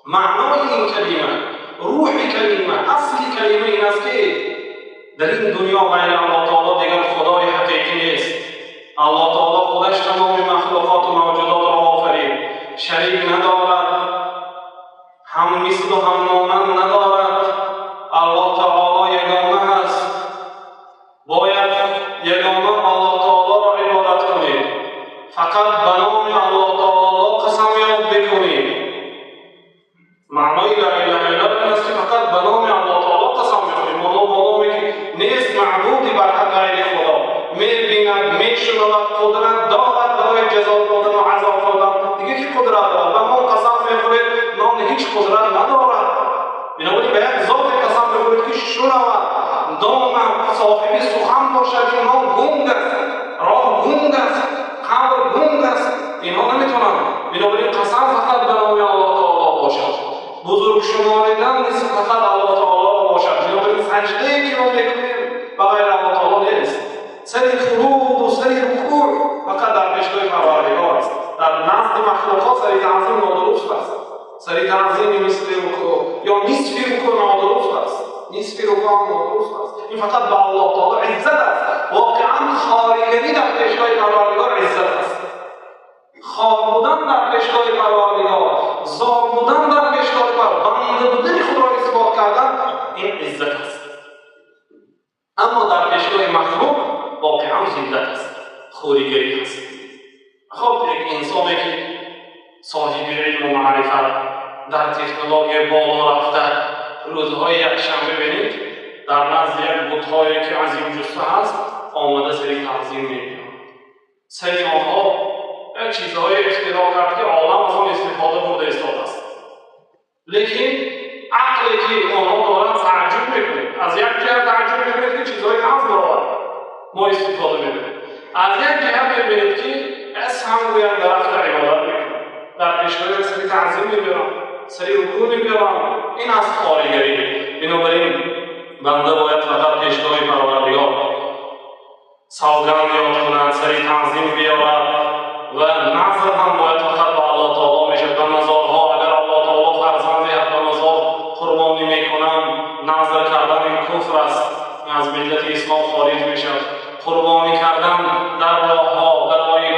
معنای این کلمه، روح کلمه، اصل کلمه این است که در این دنیا غیر الله تعالی دیگر خدای حقیقی نیست. الله تعالی خودش تمام مخلوقات و موجودات را آفرید، شریک ندارد، هم مثل و هم مانند ندارد. الله تعالی یگانه است. باید یگانه الله تعالی را عبادت کنید. فقط به نام الله تعالی قسم یاد بکنید. معنای لا اله الا الله است که فقط به نام الله تعالی قسم بخورید. مانامی که نیست معبودی بر حق غیر خدا. می‌بیند، می‌شنود، قدرت دارد برای جزا دادن و عذاب دادن. دیگه کی قدرت دارد؟ به نام قسم می‌خورید، نام هیچ قدرت ندارد. بنابراین باید ذات قسم بخورید که شنود، داند، صاحب سخن باشد که نام گنگ است، راه گنگ است، قبر گنگ است. اینا نمیتونن. بنابراین قسم فقط به نام الله تعالی باشد. بزرگ شماریدن نیست، فقط الله تعالی را باشد. بنابراین سجده‌ای که ما میکنیم بغیر الله تعالی نیست. سری فرود و سری رکوع فقط در پیشگاه پروردگار است. در نزد مخلوقات سری تعظیم نادرست است. سری تعظیم مثل رکوع یا نصف رکوع نادرست است. نصف رکوع نادرست است. این فقط به الله تعالی عزت است. واقعا خارگری در پیشگاه پروردگار عزت است. خار بودن در پیشگاه پروردگار، زار بودن در پیشگاه پروردگار، بنده بودن خود را اثبات کردن، این عزت است. اما در پیشگاه مخلوق واقعا ذلت است، خوریگری است. خب یک انسانی که صاحب علم و معرفت در تکنولوژی بالا رفته، روزهای یکشنبه ببینید در نزد یک بت‌هایی که عظیم جثه هست آمده سری تعظیم می‌کنند. سری آنها چیزهای اختراع کرد که عالم از آن استفاده برده ایستاده است. لیکن عقلی که آنها دارند تعجب می‌کنید. از یک جهت تعجب می‌کنید که چیزهای نظم را ما استفاده می‌کنیم. از یک جهت می‌بینید که از هم روی درخت عبادت می‌کنند. در پیشگاه سری تعظیم می‌برند، سری رکوع می‌برند. این از خارگری. بنابراین بنده باید فقط پیشگاه پروردگار سوگند یاد کند، سری تعظیم بیاورد و نظر هم باید فقط به الله تعالی میشه. به نظرها اگر الله تعالی فرزندی حق به نظر قربانی میکنم، نظر کردن این کفر است، از ملت اسلام خارج میشه. قربانی کردن در راهها برای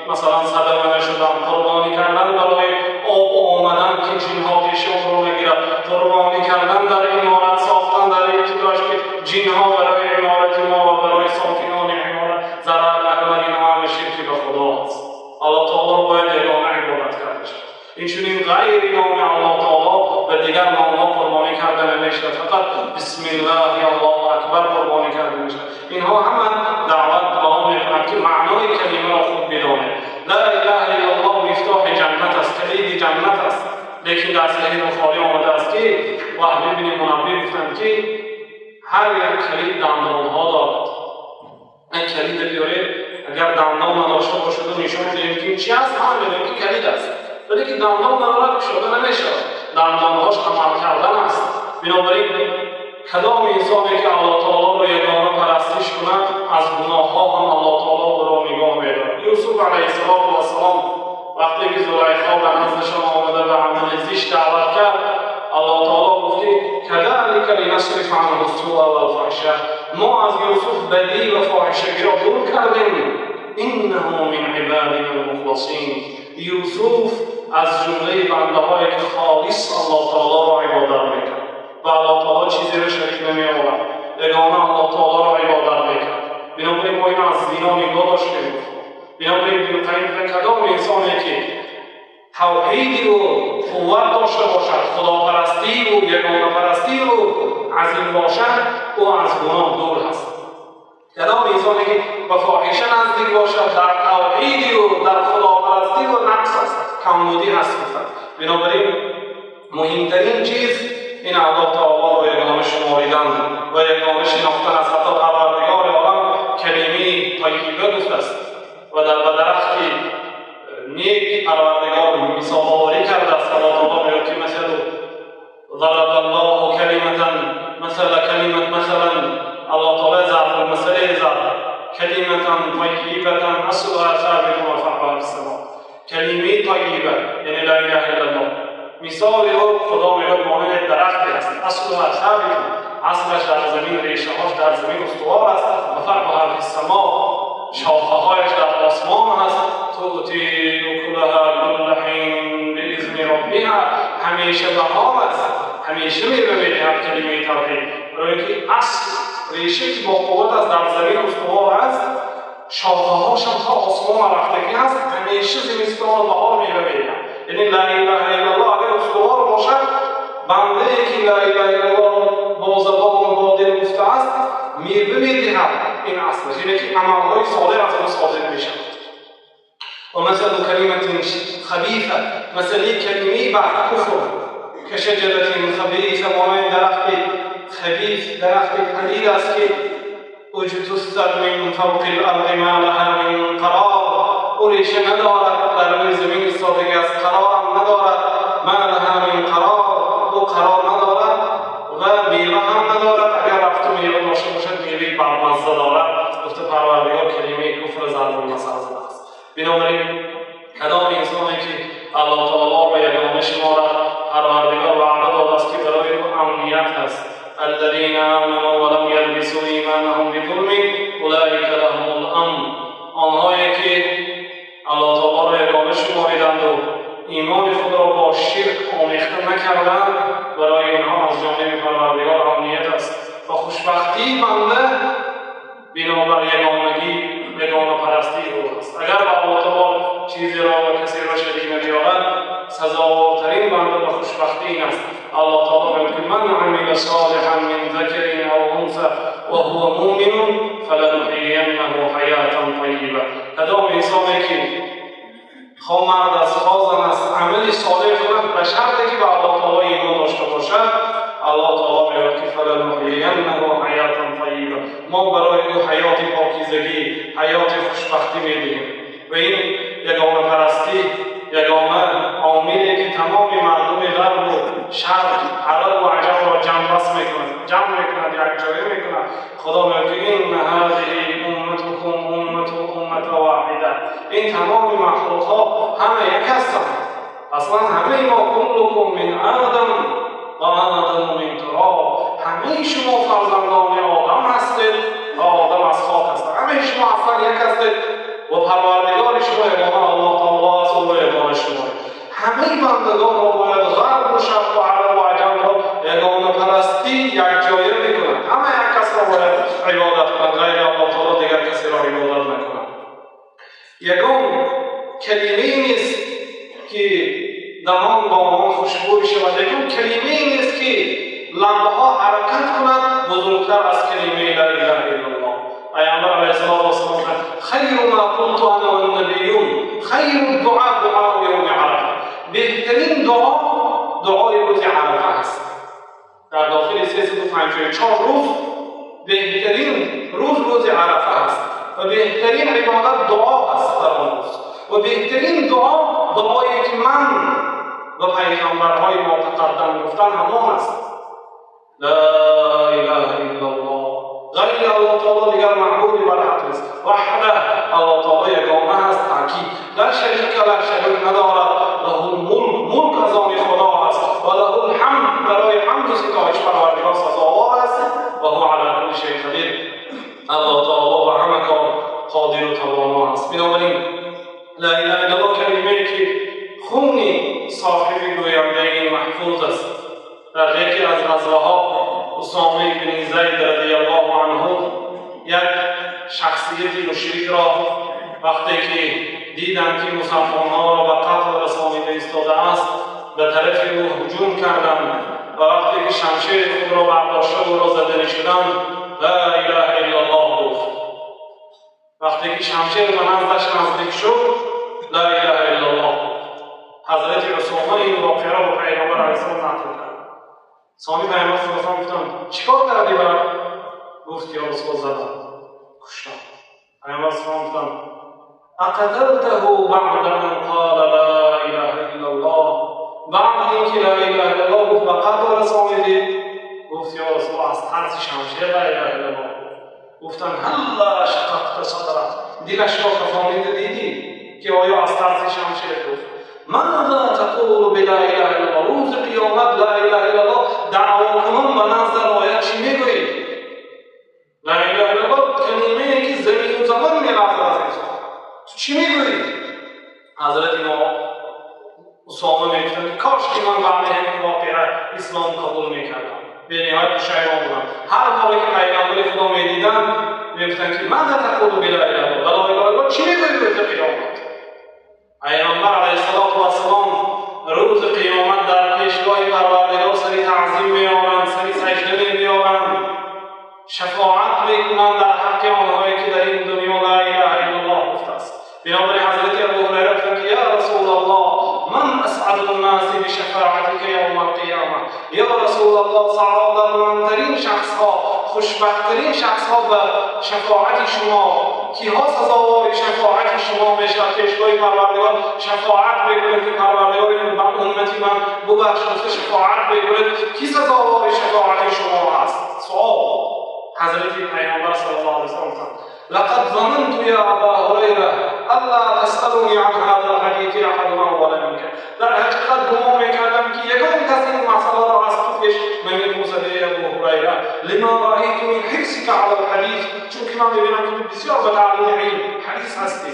مثلا صدقه نشدن، قربانی کردن برای آب آمدن که جنها پیشون رو میگیرد، قربانی کردن در عمارت ساختن در ابتداش که جنها برای عمارت ما و برای ساکنان عمارت ضرر نکنند، این همه شرک به خدا است. الله تعالی باید یگانه عبادت کرده شد. این چنین غیر نام الله تعالی و دیگر نام‌ها قربانی کرده نمیشه. فقط بسم الله الله اکبر قربانی کرده میشه. اینها همه دعوت به آن میکنند که معنای کلمه را خوب بدانید. لا اله الا الله مفتاح جنت است، کلید جنت است. لیکن در صحیح بخاری آمده است که وحی بن منبه گفتند که هر یک کلید دندان‌ها دارد. این کلید بیارید اگر دندان نداشته باشد و نشان بدهیم که این چی است، هم بدهیم که کلید است. ولی که دندان ندارد گشوده نمیشه. دندانهاش عمل کردن است. بنابراین کدام انسانی که الله تعالی را یگانه پرستش کند از گناه‌ها هم الله تعالی او را نگاه می‌دارد. یوسف علیه السلام وقتی که زلیخا به نزدشان آمده به عمل زشت دعوت کرد، الله تعالی گفت کذلک لنصرف عنه السوء والفحشاء، ما از یوسف بدی و فاحشگی را دور کردیم. انه من عبادنا المخلصین، یوسف از جمله بنده‌هایی که خالص الله تعالی را عبادت می‌کرد و الله تعالی چیزی را شریک نمی‌آورد، یگانه الله تعالی را عبادت می‌کرد. بنابراین ما این از دینا نگاه داشتیم. بنابراین ابن قیم کدام انسانی که توحید و قوت داشته باشد، خداپرستی و یگانه پرستی و عظیم باشد، او از گناه دور است. کدام انسانی که به فاحشه نزدیک باشد، در توحید و در خداپرستی و نقص است، کمبودی هست. بنابراین مهمترین چیز این الله تعالی را یگانه شماریدن و یگانه شناختن است. حتی پروردگار عالم کلمه طیبه گفته است و در درخت نیک پروردگار مثال آوری کرده است. الله تعالی میگوید که مثلا ضرب الله کلمة مثلا الله تعالی ضرب المثل ضرب کلمة طیبة اصلها ثابت و فرعها فی السماء. کلمه طیبه یعنی لا اله الا الله مثل مثال او خدا میگه مانند درختی است، اصل و ثابت، اصلش در زمین، ریشه هاش در زمین استوار است و فرعها فی السما، شاخه هایش در آسمان است. تؤتی اکلها کل حین باذن ربها، همیشه بهار است، همیشه میوه میدهد کلمه توحید. برای که اصل ریشه که با قوت است در زمین استوار است، شاخه هاش هم تا آسمان رفتگی است، همیشه زمستان و بهار میوه میدهد. یعنی لا اله الا الله اگر استوار باشد، بنده که لا اله الا الله با زبان و با دل گفته است میوه میدهد. این اصلش اینه که عملهای صالح از آن صادر میشود. و مثل کلمه خبیثه، مثل کلمه بر کفر، که شجرة خبیثه، مانند درخت خبیث، درخت پلید است که اجتثت من فوق الارض ما لها من قرار، او ریشه ندارد، در روی زمین ایستادگی است، قرار هم ندارد. ما لها من قرار، او قرار ندارد و میوه هم ندارد. اگر رفت میوه داشته باشد میوه برمزه دارد. گفته پروردگار کلمه کفر ضرب المثل زده است. بنابراین کدام انسانی که الله تعالی را یگانه شمارد، پروردگار وعده داده است که برای او امنیت هست. الذين آمنوا ولم يلبسوا ایمانهم بظلم اولئک لهم الامن. آنهایی که الله تعالی را یگانه شماریدند و ایمان خود را با شرک آمیخته نکردند، برای اینها از جانب پروردگار امنیت است. و خوشبختی بنده بنابر یگانگی، یگانه پرستی او است. اگر به الله تعالی چیزی را و کسی را شریک نمی‌یابد، سزاوارترین بنده به خوشبختی این است. الله تعالی میگوید من عمل صالحا من ذکر او انثى وهو مؤمن فلنحيينه حیاة طیبه. کدام انسانی که خواه مرد است خواه زن است عمل صالح کند، به شرطی که به الله تعالی ایمان داشته باشد، الله تعالی میگوید که فلنحيينه حیاة طیبه، ما برای او حیات پاکیزگی، حیات خوشبختی میدهیم. و این یگانه پرستی، یگانه عاملی که تمام مردم غرب و شرق، عرب و عجم را جمع میکند، یک جایی میکند. خدا میگه این هذه امتکم امة واحده، این تمام مخلوقات همه یک هستند. اصلا همه ما کلکم من آدم و آدم من تراب، همه شما فرزندان آدم هستید و آدم از خاک هستند. همه شما اصلا یک هستید و پروردگار شما یگانه الله تعالی است، او را یگانه شما. همه بندگان را باید غرب و شرق و عرب و عجم را یگانه پرستی یک جایه میکنند. همه یک کس را باید عبادت کنند، غیر الله تعالی دیگر کسی را عبادت نکنند. یگان کلمه نیست که دهان با آن خوشبوی شود، یگان کلمه نیست که لبه ها حرکت کند بزرگتر از کلمه لا اله الا الله. پیامبر علیه السلام خیر ما قلت انا والنبیون خیر الدعاء دعاء یوم عرفه، بهترین دعا دعای روز عرفه است. در داخل 354 روز بهترین روز عرفه است و بهترین عبادت دعا است در آن روز. و بهترین دعایی که من و پیغمبرهای ما تقدم گفتن همان است. لا اله الا الله، غیر الله تعالی دیگر معبودی بر حق نیست. وحده، الله تعالی یگانه است، تاکید لا شریک له، شریک ندارد. له الملک از آن خدا است و له الحمد، برای حمد و ستایش پروردگار سزاوار است. و هو علی کل شیء قدیر، الله تعالی به همه کار قادر و توانا است. بنابراین لا اله الا الله کلمه‌ای که خون صاحب گوینده این محفوظ است. در یکی از غزوه‌ها اسامه بن زید رضی الله عنه یک شخصیت مشرک را وقتی که دیدند که مسلمان‌ها را به قتل رسانیده ایستاده است، به طرف او هجوم کردند و وقتی که شمشیر خود را برداشته او را زده شدند، لا اله الا الله گفت. وقتی که شمشیر به نزدش نزدیک شد، لا اله الا الله. حضرت اسامه این واقعه را به پیغمبر علیه السلام نقل کرد. سامی پیامبر صلی الله علیه و گفتند چیکار کردی برای؟ گفت که رسول زدم، کشتم. پیامبر صلی الله علیه و گفتند اقتلته بعد ان قال لا اله الا الله، بعد اینکه لا اله الا الله گفت و قتل رسانیدی؟ گفت یا رسول الله از ترس شمشیر لا اله الا الله. گفتند هلا شققت صدره، دلش را تفانیده دیدی که آیا از ترس شمشیر؟ گفت ماذا تقول بلا اله الا الله؟ روز قیامت لا اله الا الله دعوا کنان به نزد آید چی میگویید؟ لا اله الا الله کلمه ای که زمین و زمان میلرزد از انسان. تو چی میگویی؟ حضرت امام اسامه میگفتند کاش که من بعد همین واقعه اسلام قبول میکردم، به نهایت پشیمان بودم. هر باری که پیغمبر خدا میدیدم میگفتند که ماذا تقول بلا اله الا الله؟ لا اله الا الله چی میگویی روز قیامت؟ پیغمبر علیه السلام روز قیامت در پیشگاه پروردگار سری تعظیم میآورند، سری سجده میآورند، شفاعت میکنند در حق آنهایی که در این دنیا لا اله الا الله گفته است. بنابراین حضرت ابو هریره گفتند که یا رسول الله من اسعد الناس بشفاعتک یوم القیامه. یا رسول الله سعادتمندترین شخصها، خوشبختترین شخصها به شفاعت شما، کیها سزاوار شفاعت شما میشه؟ پیشگاه پروردگار شفاعت میکنه که پروردگار امتی من ببخشید، شفاعت میکنه کی سزاوار شفاعت شما است؟ سوال حضرت پیامبر صلی الله علیه و سلم لقد ظننت يا ابا هريره الا تسالني عن هذا الحديث احد اول منك. در حقیقت گمان میکردم که یگان کسی این مسئله را از تو پیش نمیپرسد ای ابو هريره لما رايت من حرصك على الحديث، چون که من میبینم که بسیار به تعلیم علم حدیث هستی.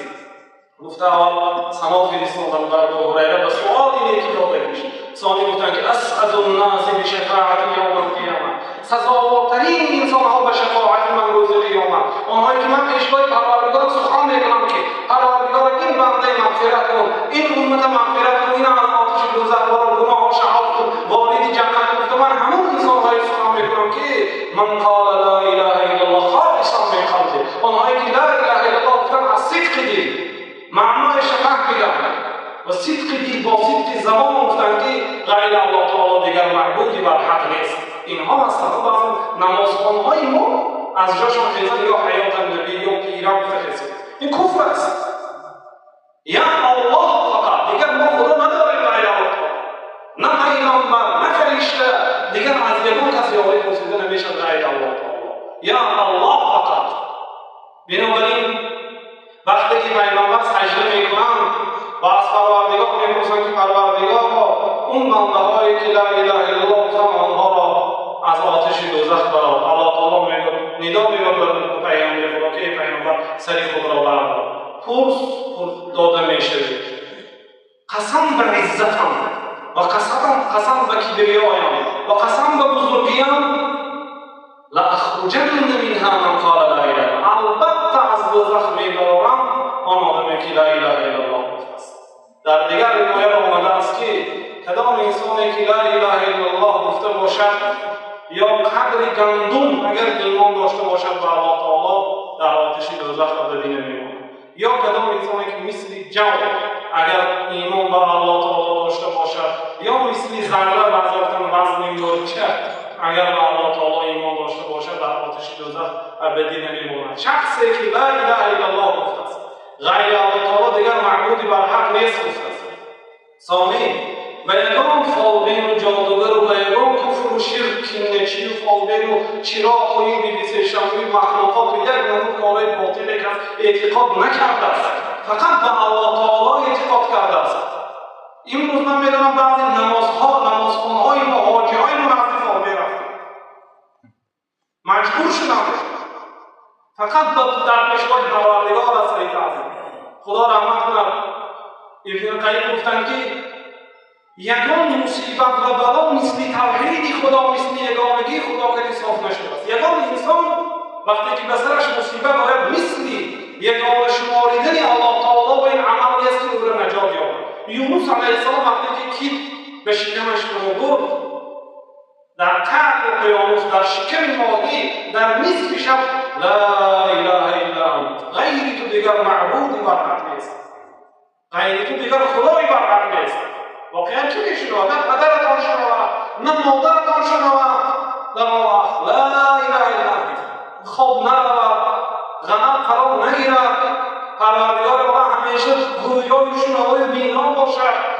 گفته اول سما فرستادم بر ابو هريره به سوالی که جواب بده. ثانی گفتن که اسعد الناس بشفاعت یوم القیامه، سزاوارترین انسانها به شفاعت من روز قیامت، آنهایی که من پیشگاه پروردگار سخن میکنم که پروردگار این بنده مغفرت کن، این امت مغفرت کن، این از آتش دوزخ بار گناهاش عفو کن، وارد جنت کن. من همون انسانهای سخن میکنم که من قال لا اله الا الله خالصا من قلبه، آنهایی که لا اله الا الله گفتن از صدق دل معنای شفاعت میدن و صدق دل با صدق زبان گفتن که غیر الله تعالی دیگر معبودی بر حق نیست. اینها هستند. بعضی نمازخوانهای ما از جاشون خیزن یا حیات النبی یا پیران بتخیزن، این کفر است. یا الله فقط، دیگر ما خدا نداریم غیر الله تعالی، نه پیغمبر نه فرشته، دیگر از یگان کسی آقای پرسیده نمیشد غیر الله تعالی، یا الله فقط. بنابراین وقتی که پیغمبر سجده میکنند و از پروردگار میپرسند که پروردگار اون بنده‌هایی که لا اله الا الله گفتند آنها را از آتش دوزخ برآور. الله تعالی میگه ندا میگه به پیامبر خدا که پیامبر سری خود را بردار. پرس داده میشه قسم به عزتم و قسم به کبریایم و قسم به بزرگیم لاخرجن منها من قال لا اله، البته از دوزخ میبرم آن آدمی که لا اله الا الله گفته است. در دیگر روایت آمده است که کدام انسانی که لا اله الا الله گفته باشد یا قدر گندم اگر ایمان داشته باشد به الله تعالی در آتش دوزخ ابدی نمیماند، یا کدام انسانی که مثل جو اگر ایمان به الله تعالی داشته باشد یا مثل ذره بازارتن وزن گرچه اگر به الله تعالی ایمان داشته باشد در آتش دوزخ ابدی نمیماند. شخصی که لا اله الا الله گفته است غیر الله تعالی دیگر معبودی بر حق نیست گفته است. ثانی و یگان فالبین و جادوگر و یگان کفر و شرک کینه‌چی و فالبین و چراغ و این بی‌بی‌سی شموی مخلوقات و یک نمود کارهای باطلی که اعتقاد نکرده است، فقط به الله تعالی اعتقاد کرده است. امروز من میدونم بعضی نمازخوانهای ما حاجی‌های ما نزد فالبین رفتند، مجبور شدند فقط در پیشگاه پروردگار از سری تعظیم. خدا رحمت کند. ابن قیم گفتند که یگان مصیبت و بلا مثل توحید خدا، مثل یگانگی خدا که صاف نشده است. یگان انسان وقتی که به سرش مصیبت آید مثل یگان شماریدن الله تعالی و این عملی است که او را نجات یابد. یونس علیه السلام وقتی که کیت به شکمش فرو برد در ته اقیانوس در شکم ماهی در نصف شب لا اله الا انت، غیر تو دیگر معبودی بر حق نیست، غیر تو دیگر خدایی بر حق نیست. واقعا چه شنود؟ نه پدرتان شنود نه مادرتان شنود در آن لا اله الا انت، خواب نرود، غنم فرا نگیرد، پروردگار ما همیشه گویا و شنوای بینا باشد.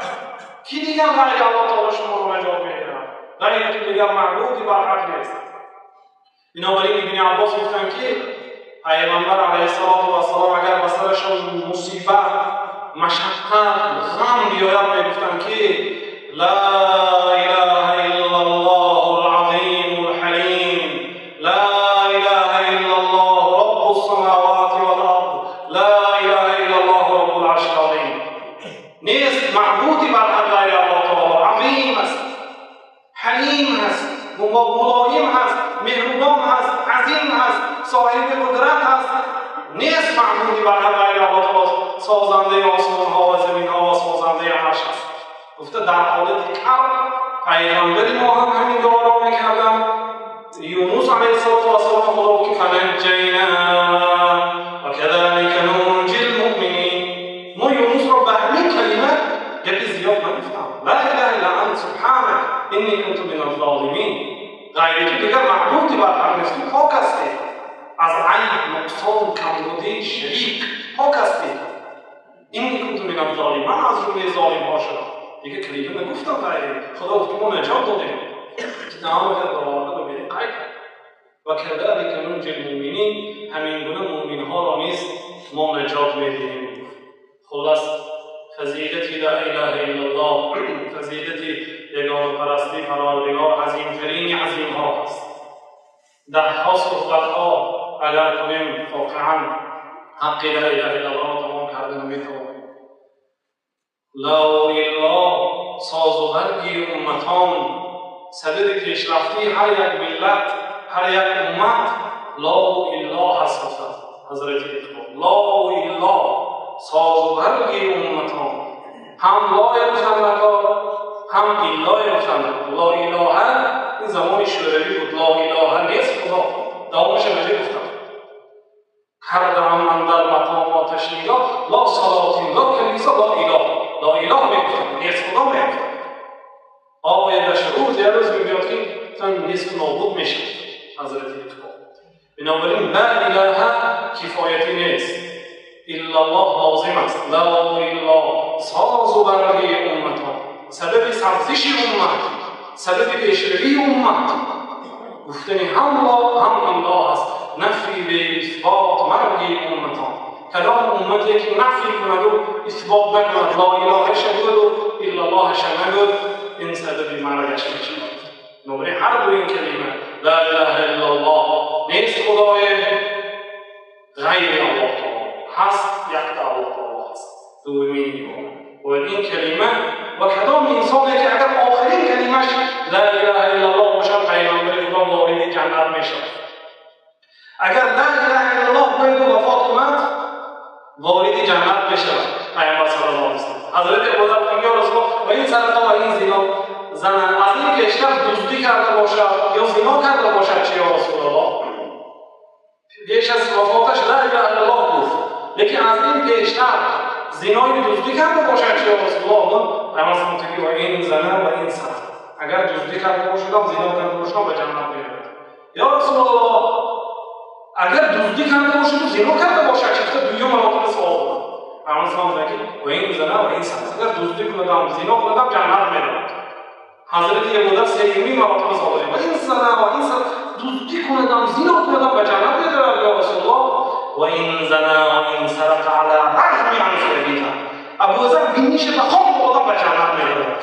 کی دیگر غیر الله تعالی شما را نجات می‌دهد؟ غیر تو دیگر معبودی بر حق نیست. بنابراین ابن عباس گفتند که پیامبر علیه السلام اگر به سرشان مصیبت مشقت غم بیاید میگفتن که لا اله الا الله العظیم الحلیم، لا اله الا الله رب السماوات والارض، لا اله الا الله رب العرش العظیم. نیست معبودی بر حق غیر الله تعالی. عظیم است، حلیم است، ملایم هست، مهربان هست، عظیم هست، صاحب قدرت هست. نیست معبودی بر حق غیر الله تعالی، سازنده آسمان ها و زمین ها و سازنده عرش است. گفته در حالت کم پیغمبر ما هم همین دعا را میکردن. یونس علیه السلام خدا که فنجینا و کذلک ننجی المؤمنین. ما یونس را به همین کلمه یکی زیاد نگفتم، لا اله الا انت سبحانک انی کنت من الظالمین. غیر تو دیگر معبودی بر حق نیست، تو پاک هستی از عیب، نقصان، کمبودی، شریک، پاک هستی. اینی کنت من الظالمین، من از جمله ظالم ها شدم. دیگه کلیمه نگفتم غیر خدا گفت ما نجات دادیم. نام کرد دعا رو ببینید قید و کذلک ننجی المؤمنین، همین گونه مؤمن ها را نیز ما نجات میدهیم. خلاص فضیلت لا اله الا الله، فضیلت یگانه پرستی پروردگار عظیمترین عظیم ها است. ده ها صحبت ها اگر کنیم واقعا حق لا اله الا الله را تمام کرده نمیتوانیم. لا اله ساز و برگی امتان، سبب پیشرفتی هر یک ملت، هر یک امت لا اله هست. حضرت اقبال لا اله ساز و برگی امتان، هم لا گفتند هم الا گفتند. لا اله این زمان شوروی بود، لا اله نیست خدا. دوامش ملی گفتند کردم اندر مقام آتش نگاه، لا سلاطین لا کلیسا لا اله. لا اله میگفتند نیست خدا میگفتند. آقای روز یه روز میبیاد که تن نیست نابود میشه. حضرت اقبال بنابراین لا اله کفایتی نیست، الا الله لازم است. لا اله ساز و برگی امتان، سبب سبزش امت، سبب پیشروی امت. گفتنی هم لا هم الله است، نفی به اثبات مرگی امتان. کلام امتی که نفی کند و اثبات نکند، لا اله شد و الا الله شنگد، این سبب مرگش میشه. نمره هر دو این کلمه لا اله الا الله نیست خدای غیر الله تعالی هست، یک الله تعالی هست. دومین و این کلمه و کدام انسانی که اگر آخرین کلمش لا اله الا الله باشد پیغمبر خدا وارد جنت میشود. اگر لا اله الا الله باید وفات کند وارد جنت میشود. پیامبر صلی الله علیه و سلم حضرت ابوذر میگه رسول و این سرقه و این زنا زنان از این بیشتر دزدی کرده باشد یا زنا کرده باشد چه یا رسول الله؟ پیش از وفاتش لا اله الا الله گفت، لیکن از این بیشتر زنای دزدی کرده باشد چه یا رسول الله؟ پیامبر میگه و این زنا و این سرقه اگر دزدی کرده باشد زنا کرده باشد به جنت میرود. یا رسول الله اگر دزدی کرده باشد و زنا کرده باشد چه دوم مراتب ثواب پیامبر میگه و این زنا و این سرقه اگر دزدی کند زنا کند جنت میرود. حضرت ابوذر سیمی مراتب ثواب و این زنا و این سرقه دزدی کند زنا کند به جنت میرود. یا رسول الله و این زنا و این سرقه علی رغم عنصریته ابوذر بینیش به خواب آدم به جنت میرود.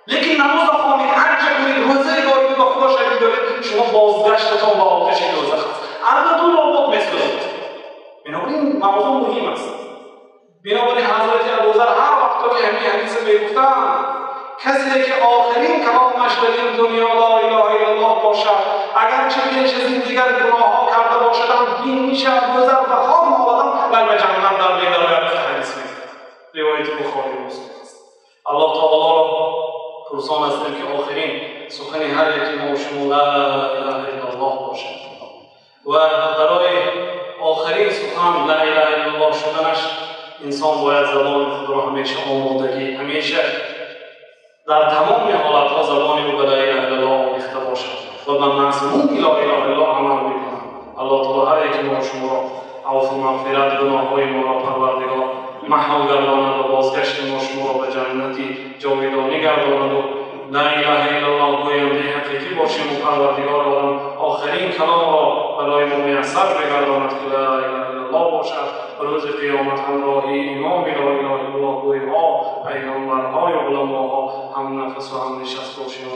لیکن نماز خوانید، حج کنید، روزه دارید و خدا شهید دارید، شما بازگشتتان به آتش دوزخ است. اربعون آباد میسوزید. بنابراین موضوع مهم است. بنابراین حضرت ابوذر هر وقت که همین حدیث میگفتند کسی که آخرین کلامش در این دنیا لا اله الا الله باشد اگرچه پیش از این دیگر گناهها کرده باشد دین میشه ابوذر و خواب آدم بل به جنت در می‌دارد. حدیث میگه روایت بخاری و مسلم است. الله تعالی پرسان هستیم که آخرین سخن هر یکی ما و شما لا اله الا الله باشد و برای آخرین سخن لا اله الا الله شدنش انسان باید زبان خود را همیشه آمادگی، همیشه در تمام حالتها زبانی رو به لا اله الا الله آمیخته باشد و به مضمون لا اله الا الله عمل میکنند. الله تعالی هر یکی ما و شما را عفو و مغفرت گناههای ما را پروردگار محو گرداند و بازگشت ما شما را به جنتی جاودانی گرداند و لا اله الا الله گوینده حقیقی باشیم و پروردگار عالم آخرین کلام را برای ما میسر بگرداند که لا اله الا الله باشد روز قیامت همراهی امام لا اله الا الله گویها، پیغمبرها یا علماها هم نفس و هم نشست باشیم.